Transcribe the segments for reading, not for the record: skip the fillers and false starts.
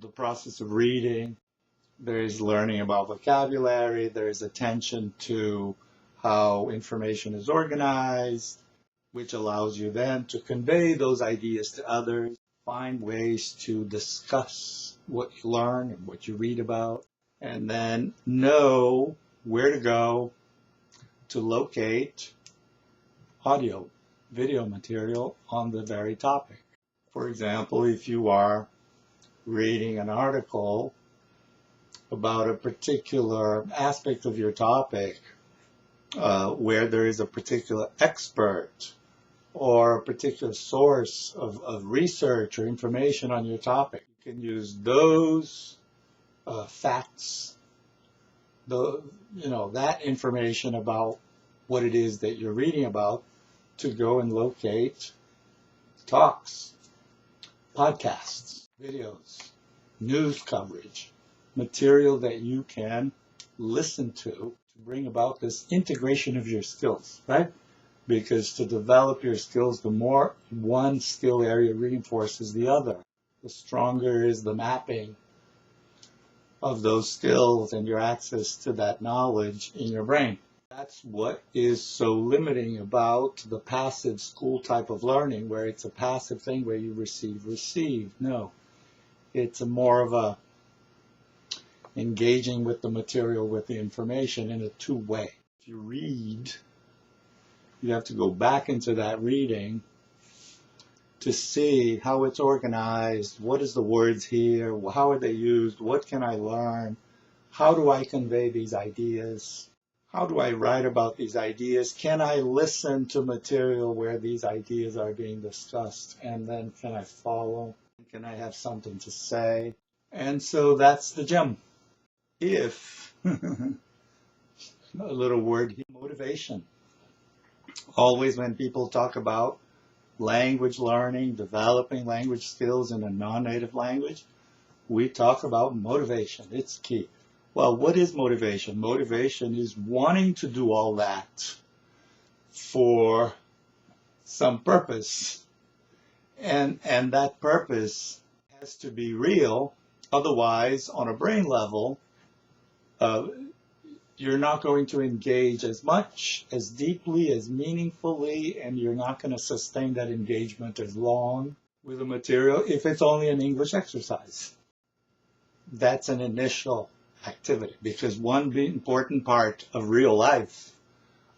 the process of reading. There is learning about vocabulary. There is attention to how information is organized, which allows you then to convey those ideas to others, find ways to discuss what you learn and what you read about, and then know where to go to locate audio, video material on the very topic. For example, if you are reading an article about a particular aspect of your topic, where there is a particular expert or a particular source of research or information on your topic, you can use those facts, that information about what it is that you're reading about, to go and locate talks, podcasts, videos, news coverage, material that you can listen to bring about this integration of your skills, right? Because to develop your skills, the more one skill area reinforces the other, the stronger is the mapping of those skills and your access to that knowledge in your brain. That's what is so limiting about the passive school type of learning, where it's a passive thing where you receive. No, it's more of a engaging with the material, with the information in a two-way. If you read, you have to go back into that reading to see how it's organized, what is the words here, how are they used, what can I learn, how do I convey these ideas, how do I write about these ideas, can I listen to material where these ideas are being discussed, and then can I follow, can I have something to say? And so that's the gem. If, a little word here, motivation. Always when people talk about language learning, developing language skills in a non-native language, we talk about motivation. It's key. Well, what is motivation? Motivation is wanting to do all that for some purpose. And that purpose has to be real. Otherwise, on a brain level, you're not going to engage as much, as deeply, as meaningfully, and you're not going to sustain that engagement as long with the material if it's only an English exercise. That's an initial activity, because one important part of real life,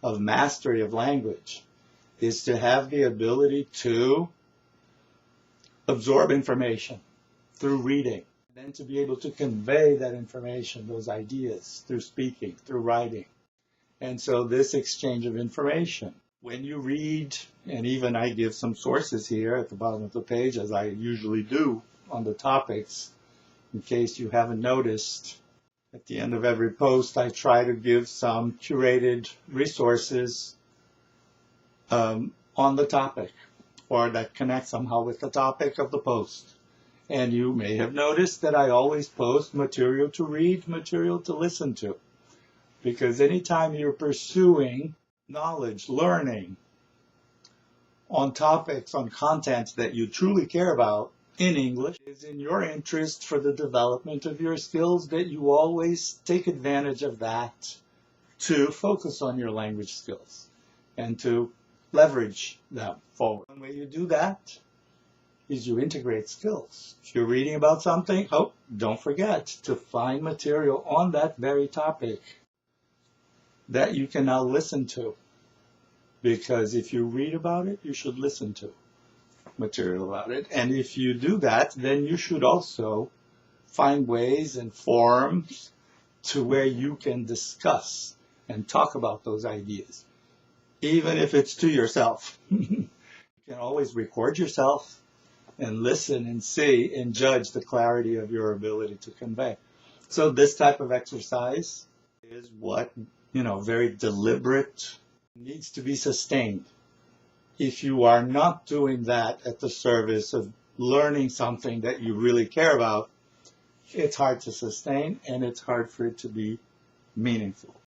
of mastery of language, is to have the ability to absorb information through reading, then to be able to convey that information, those ideas, through speaking, through writing. And so this exchange of information, when you read, and even I give some sources here at the bottom of the page, as I usually do on the topics, in case you haven't noticed, at the end of every post, I try to give some curated resources on the topic, or that connect somehow with the topic of the post. And you may have noticed that I always post material to read, material to listen to. Because anytime you're pursuing knowledge, learning on topics, on content that you truly care about in English, it's in your interest for the development of your skills that you always take advantage of that to focus on your language skills and to leverage them forward. One way you do that is you integrate skills. If you're reading about something, don't forget to find material on that very topic that you can now listen to. Because if you read about it, you should listen to material about it. And if you do that, then you should also find ways and forums to where you can discuss and talk about those ideas, even if it's to yourself. You can always record yourself and listen and see and judge the clarity of your ability to convey. So this type of exercise is what, very deliberate, needs to be sustained. If you are not doing that at the service of learning something that you really care about, it's hard to sustain and it's hard for it to be meaningful.